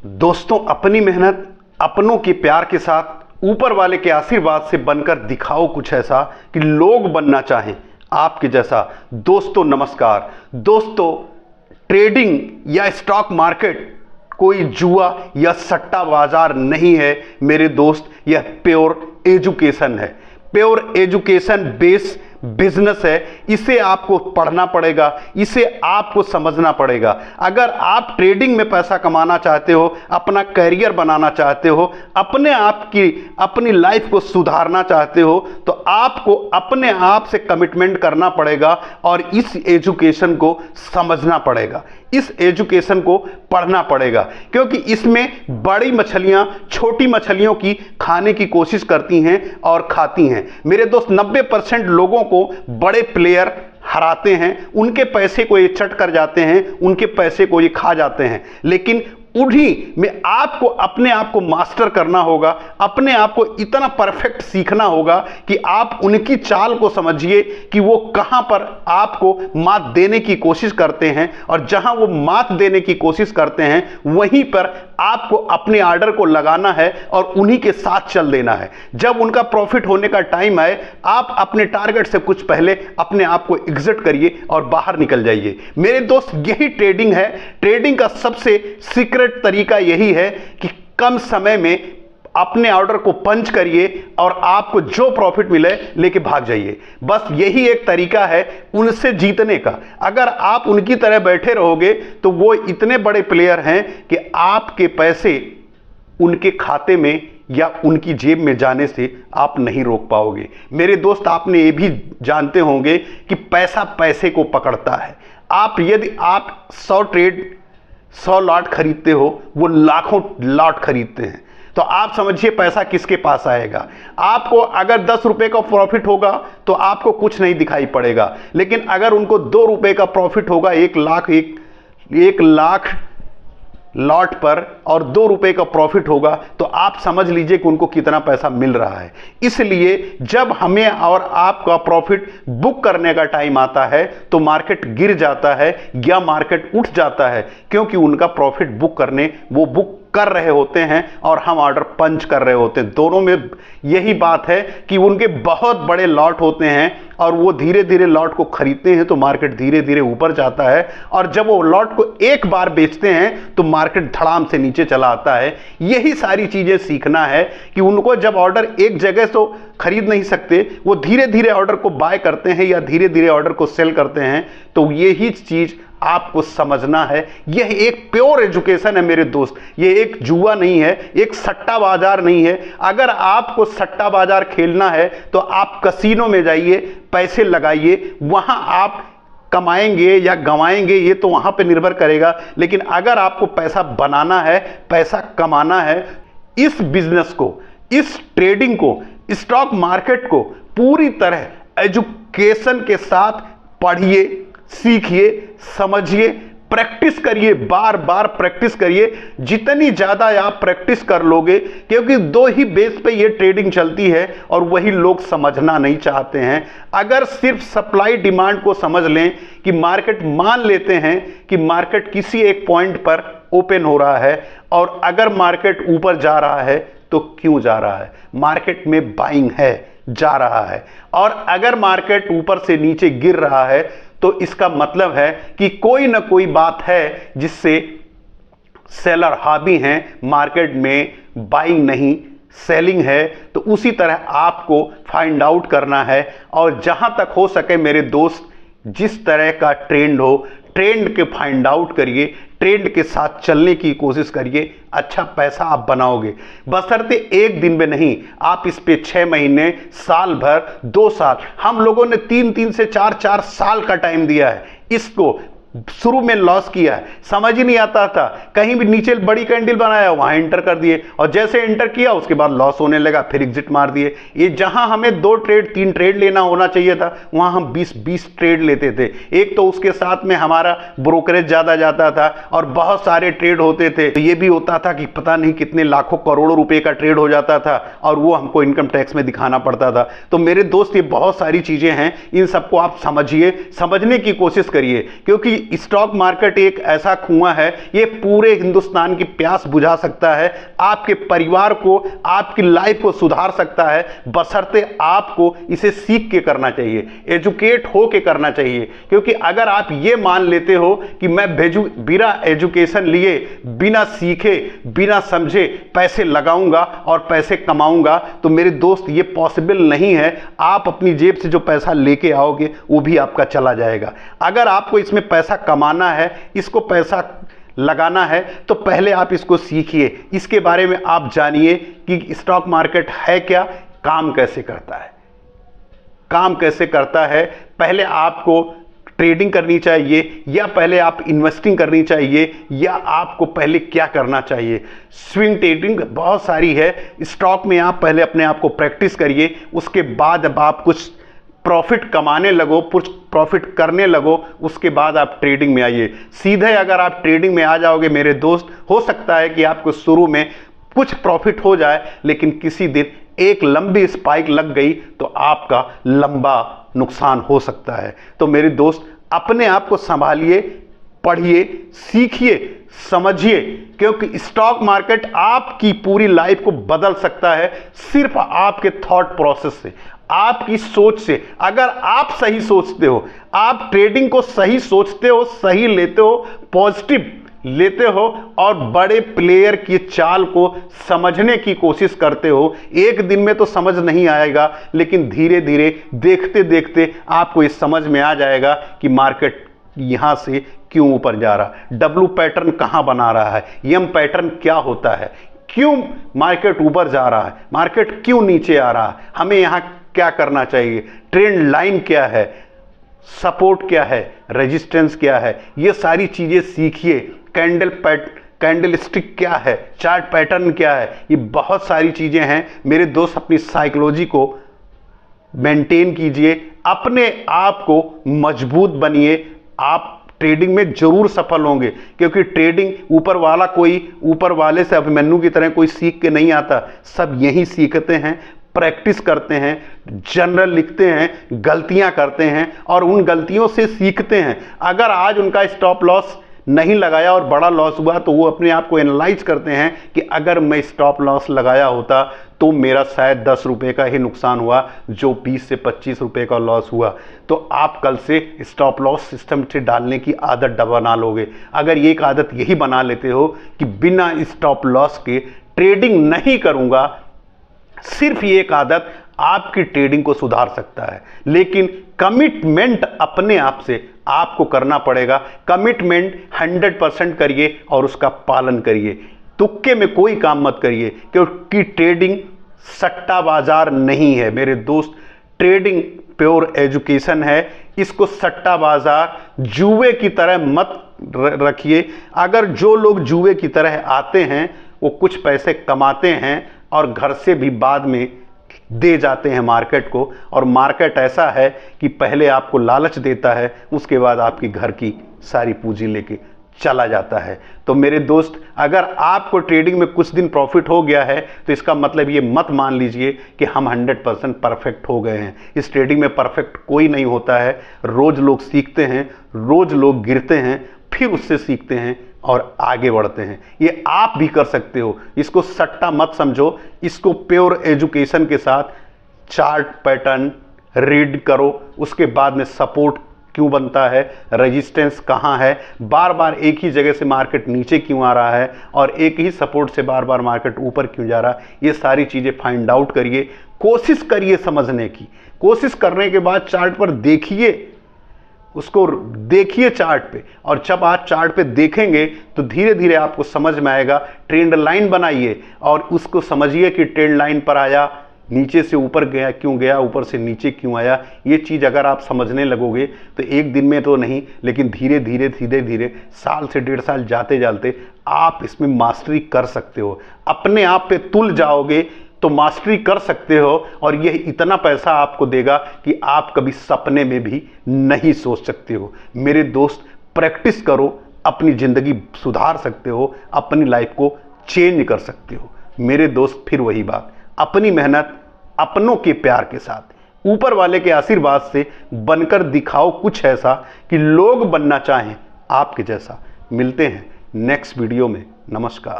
दोस्तों, अपनी मेहनत अपनों के प्यार के साथ ऊपर वाले के आशीर्वाद से बनकर दिखाओ कुछ ऐसा कि लोग बनना चाहें आपके जैसा। दोस्तों नमस्कार। दोस्तों, ट्रेडिंग या स्टॉक मार्केट कोई जुआ या सट्टा बाजार नहीं है मेरे दोस्त, यह प्योर एजुकेशन है, प्योर एजुकेशन बेस बिजनेस है। इसे आपको पढ़ना पड़ेगा, इसे आपको समझना पड़ेगा। अगर आप ट्रेडिंग में पैसा कमाना चाहते हो, अपना करियर बनाना चाहते हो, अपने आप की अपनी लाइफ को सुधारना चाहते हो, तो आपको अपने आप से कमिटमेंट करना पड़ेगा और इस एजुकेशन को समझना पड़ेगा, इस एजुकेशन को पढ़ना पड़ेगा। क्योंकि इसमें बड़ी मछलियां छोटी मछलियों की खाने की कोशिश करती हैं और खाती हैं। मेरे दोस्त, 90% लोगों को बड़े प्लेयर हराते हैं, उनके पैसे को ये चट कर जाते हैं, उनके पैसे को ये खा जाते हैं। लेकिन उन्हीं में आपको अपने आप को मास्टर करना होगा, अपने आप को इतना परफेक्ट सीखना होगा कि आप उनकी चाल को समझिए कि वो कहां पर आपको मात देने की कोशिश करते हैं, और जहां वो मात देने की कोशिश करते हैं वहीं पर आपको अपने आर्डर को लगाना है और उन्हीं के साथ चल देना है। जब उनका प्रॉफिट होने का टाइम आए, आप अपने टारगेट से कुछ पहले अपने आप को एग्जिट करिए और बाहर निकल जाइए। मेरे दोस्त, यही ट्रेडिंग है। ट्रेडिंग का सबसे सीक्रेट तरीका यही है कि कम समय में अपने ऑर्डर को पंच करिए और आपको जो प्रॉफिट मिले लेके भाग जाइए। बस यही एक तरीका है उनसे जीतने का। अगर आप उनकी तरह बैठे रहोगे तो वो इतने बड़े प्लेयर हैं कि आपके पैसे उनके खाते में या उनकी जेब में जाने से आप नहीं रोक पाओगे। मेरे दोस्त, आपने ये भी जानते होंगे कि पैसा पैसे को पकड़ता है। यदि आप 100 लॉट खरीदते हो, वो लाखों लॉट खरीदते हैं, तो आप समझिए पैसा किसके पास आएगा। आपको अगर 10 रुपए का प्रॉफिट होगा तो आपको कुछ नहीं दिखाई पड़ेगा, लेकिन अगर उनको 2 रुपए का प्रॉफिट होगा 1 लाख लॉट पर और 2 रुपए का प्रॉफिट होगा, तो आप समझ लीजिए कि उनको कितना पैसा मिल रहा है। इसलिए जब हमें और आपका प्रॉफिट बुक करने का टाइम आता है तो मार्केट गिर जाता है या मार्केट उठ जाता है, क्योंकि उनका प्रॉफिट बुक करने वो बुक कर रहे होते हैं और हम ऑर्डर पंच कर रहे होते हैं। दोनों में यही बात है कि उनके बहुत बड़े लॉट होते हैं और वो धीरे धीरे लॉट को खरीदते हैं तो मार्केट धीरे धीरे ऊपर जाता है, और जब वो लॉट को एक बार बेचते हैं तो मार्केट धड़ाम से नीचे चला आता है। यही सारी चीजें सीखना है कि उनको जब ऑर्डर एक जगह से खरीद नहीं सकते, वो धीरे धीरे ऑर्डर को बाय करते हैं या धीरे धीरे ऑर्डर को सेल करते हैं। तो यही चीज आपको समझना है। यह एक प्योर एजुकेशन है मेरे दोस्त, यह एक जुआ नहीं है, एक सट्टा बाजार नहीं है। अगर आपको सट्टा बाजार खेलना है तो आप कसीनो में जाइए, पैसे लगाइए, वहां आप कमाएंगे या गंवाएंगे ये तो वहां पे निर्भर करेगा। लेकिन अगर आपको पैसा बनाना है, पैसा कमाना है, इस बिजनेस को, इस ट्रेडिंग को, स्टॉक मार्केट को पूरी तरह एजुकेशन के साथ पढ़िए, सीखिए, समझिए, प्रैक्टिस करिए, बार बार प्रैक्टिस करिए। जितनी ज्यादा आप प्रैक्टिस कर लोगे, क्योंकि 2 ही बेस पे ये ट्रेडिंग चलती है और वही लोग समझना नहीं चाहते हैं। अगर सिर्फ सप्लाई डिमांड को समझ लें कि मार्केट, मान लेते हैं कि मार्केट किसी एक पॉइंट पर ओपन हो रहा है और अगर मार्केट ऊपर जा रहा है तो क्यों जा रहा है? मार्केट में बाइंग है, जा रहा है। और अगर मार्केट ऊपर से नीचे गिर रहा है तो इसका मतलब है कि कोई ना कोई बात है जिससे सेलर हावी हैं, मार्केट में बाइंग नहीं सेलिंग है। तो उसी तरह आपको फाइंड आउट करना है, और जहां तक हो सके मेरे दोस्त, जिस तरह का ट्रेंड हो, ट्रेंड के फाइंड आउट करिए, ट्रेंड के साथ चलने की कोशिश करिए। अच्छा पैसा आप बनाओगे, बशर्ते एक दिन में नहीं, आप इस पे 6 महीने, साल भर, 2 साल, हम लोगों ने 3 से 4 साल का टाइम दिया है। इसको शुरू में लॉस किया है, समझ ही नहीं आता था, कहीं भी नीचे बड़ी कैंडल बनाया वहां एंटर कर दिए, और जैसे एंटर किया उसके बाद लॉस होने लगा, फिर एग्जिट मार दिए। ये जहां हमें 2 ट्रेड 3 ट्रेड लेना होना चाहिए था, वहां हम 20 ट्रेड लेते थे। एक तो उसके साथ में हमारा ब्रोकरेज ज्यादा जाता था और बहुत सारे ट्रेड होते थे, तो ये भी होता था कि पता नहीं कितने लाखों करोड़ों रुपए का ट्रेड हो जाता था और वो हमको इनकम टैक्स में दिखाना पड़ता था। तो मेरे दोस्त, ये बहुत सारी चीजें हैं, इन सबको आप समझिए, समझने की कोशिश करिए, क्योंकि क्योंकि स्टॉक मार्केट एक ऐसा कुआं है, ये पूरे हिंदुस्तान की प्यास बुझा सकता है, आपके परिवार को, आपकी लाइफ को सुधार सकता है, बशर्ते आपको इसे सीख के करना चाहिए, एजुकेट हो के करना चाहिए। क्योंकि अगर आप ये मान लेते हो कि मैं बिना एजुकेशन लिए, बिना सीखे, बिना समझे पैसे लगाऊंगा और पैसे कमाऊंगा, तो मेरे दोस्त ये पॉसिबल नहीं है। आप अपनी जेब से जो पैसा लेके आओगे वो भी आपका चला जाएगा। अगर आपको इसमें पैसा कमाना है, इसको पैसा लगाना है, तो पहले आप इसको सीखिए, इसके बारे में आप जानिए कि स्टॉक मार्केट है क्या, काम कैसे करता है, काम कैसे करता है। पहले आपको ट्रेडिंग करनी चाहिए या पहले आप इन्वेस्टिंग करनी चाहिए, या आपको पहले क्या करना चाहिए। स्विंग ट्रेडिंग बहुत सारी है, स्टॉक में आप पहले अपने आप को प्रैक्टिस करिए, उसके बाद अब आप कुछ प्रॉफिट कमाने लगो, कुछ प्रॉफिट करने लगो, उसके बाद आप ट्रेडिंग में आइए। सीधे अगर आप ट्रेडिंग में आ जाओगे मेरे दोस्त, हो सकता है कि आपको शुरू में कुछ प्रॉफिट हो जाए, लेकिन किसी दिन एक लंबी स्पाइक लग गई तो आपका लंबा नुकसान हो सकता है। तो मेरे दोस्त, अपने आप को संभालिए, पढ़िए, सीखिए, समझिए, क्योंकि स्टॉक मार्केट आपकी पूरी लाइफ को बदल सकता है सिर्फ आपके थॉट प्रोसेस से, आपकी सोच से। अगर आप सही सोचते हो, आप ट्रेडिंग को सही सोचते हो, सही लेते हो, पॉजिटिव लेते हो और बड़े प्लेयर की चाल को समझने की कोशिश करते हो, एक दिन में तो समझ नहीं आएगा, लेकिन धीरे धीरे देखते देखते आपको ये समझ में आ जाएगा कि मार्केट यहां से क्यों ऊपर जा रहा है, डब्ल्यू पैटर्न कहां बना रहा है, एम पैटर्न क्या होता है, क्यों मार्केट ऊपर जा रहा है, मार्केट क्यों नीचे आ रहा है, हमें यहां क्या करना चाहिए, ट्रेंड लाइन क्या है, सपोर्ट क्या है, रेजिस्टेंस क्या है, ये सारी चीजें सीखिए। कैंडल स्टिक क्या है, चार्ट पैटर्न क्या है, ये बहुत सारी चीजें हैं मेरे दोस्त। अपनी साइकोलॉजी को मेंटेन कीजिए, अपने आप को मजबूत बनिए, आप ट्रेडिंग में जरूर सफल होंगे। क्योंकि ट्रेडिंग ऊपर वाले से अभिमन्यु की तरह कोई सीख के नहीं आता, सब यही सीखते हैं, प्रैक्टिस करते हैं, जनरल लिखते हैं, गलतियां करते हैं और उन गलतियों से सीखते हैं। अगर आज उनका स्टॉप लॉस नहीं लगाया और बड़ा लॉस हुआ, तो वो अपने आप को एनालाइज करते हैं कि अगर मैं स्टॉप लॉस लगाया होता तो मेरा शायद 10 रुपए का ही नुकसान हुआ, जो 20 से 25 रुपए का लॉस हुआ। तो आप कल से स्टॉप लॉस सिस्टम से डालने की आदत बना लोगे। अगर ये एक आदत यही बना लेते हो कि बिना स्टॉप लॉस के ट्रेडिंग नहीं करूंगा, सिर्फ ये एक आदत आपकी ट्रेडिंग को सुधार सकता है। लेकिन कमिटमेंट अपने आप से आपको करना पड़ेगा। कमिटमेंट 100% करिए और उसका पालन करिए। तुक्के में कोई काम मत करिए, क्योंकि ट्रेडिंग सट्टा बाजार नहीं है मेरे दोस्त। ट्रेडिंग प्योर एजुकेशन है, इसको सट्टा बाजार, जुए की तरह मत रखिए। अगर जो लोग जुए की तरह आते हैं वो कुछ पैसे कमाते हैं और घर से भी बाद में दे जाते हैं मार्केट को, और मार्केट ऐसा है कि पहले आपको लालच देता है, उसके बाद आपकी घर की सारी पूंजी लेके चला जाता है। तो मेरे दोस्त, अगर आपको ट्रेडिंग में कुछ दिन प्रॉफिट हो गया है तो इसका मतलब ये मत मान लीजिए कि हम 100% परफेक्ट हो गए हैं। इस ट्रेडिंग में परफेक्ट कोई नहीं होता है। रोज लोग सीखते हैं, रोज लोग गिरते हैं, फिर उससे सीखते हैं और आगे बढ़ते हैं। ये आप भी कर सकते हो। इसको सट्टा मत समझो, इसको प्योर एजुकेशन के साथ चार्ट पैटर्न रीड करो, उसके बाद में सपोर्ट क्यों बनता है, रेजिस्टेंस कहाँ है, बार बार एक ही जगह से मार्केट नीचे क्यों आ रहा है और एक ही सपोर्ट से बार बार मार्केट ऊपर क्यों जा रहा है, ये सारी चीज़ें फाइंड आउट करिए। कोशिश करिए समझने की। कोशिश करने के बाद चार्ट पर देखिए, उसको देखिए चार्ट पे, और जब आप चार्ट पे देखेंगे तो धीरे धीरे आपको समझ में आएगा। ट्रेंड लाइन बनाइए और उसको समझिए कि ट्रेंड लाइन पर आया, नीचे से ऊपर गया क्यों गया, ऊपर से नीचे क्यों आया। ये चीज़ अगर आप समझने लगोगे तो एक दिन में तो नहीं, लेकिन धीरे धीरे साल से 1.5 साल जाते जाते आप इसमें मास्टरी कर सकते हो। अपने आप पे तुल जाओगे तो मास्टरी कर सकते हो, और यह इतना पैसा आपको देगा कि आप कभी सपने में भी नहीं सोच सकते हो। मेरे दोस्त, प्रैक्टिस करो, अपनी ज़िंदगी सुधार सकते हो, अपनी लाइफ को चेंज कर सकते हो। मेरे दोस्त, फिर वही बात, अपनी मेहनत अपनों के प्यार के साथ, ऊपर वाले के आशीर्वाद से बनकर दिखाओ कुछ ऐसा कि लोग बनना चाहें, आपके जैसा। मिलते हैं नेक्स्ट वीडियो में। नमस्कार।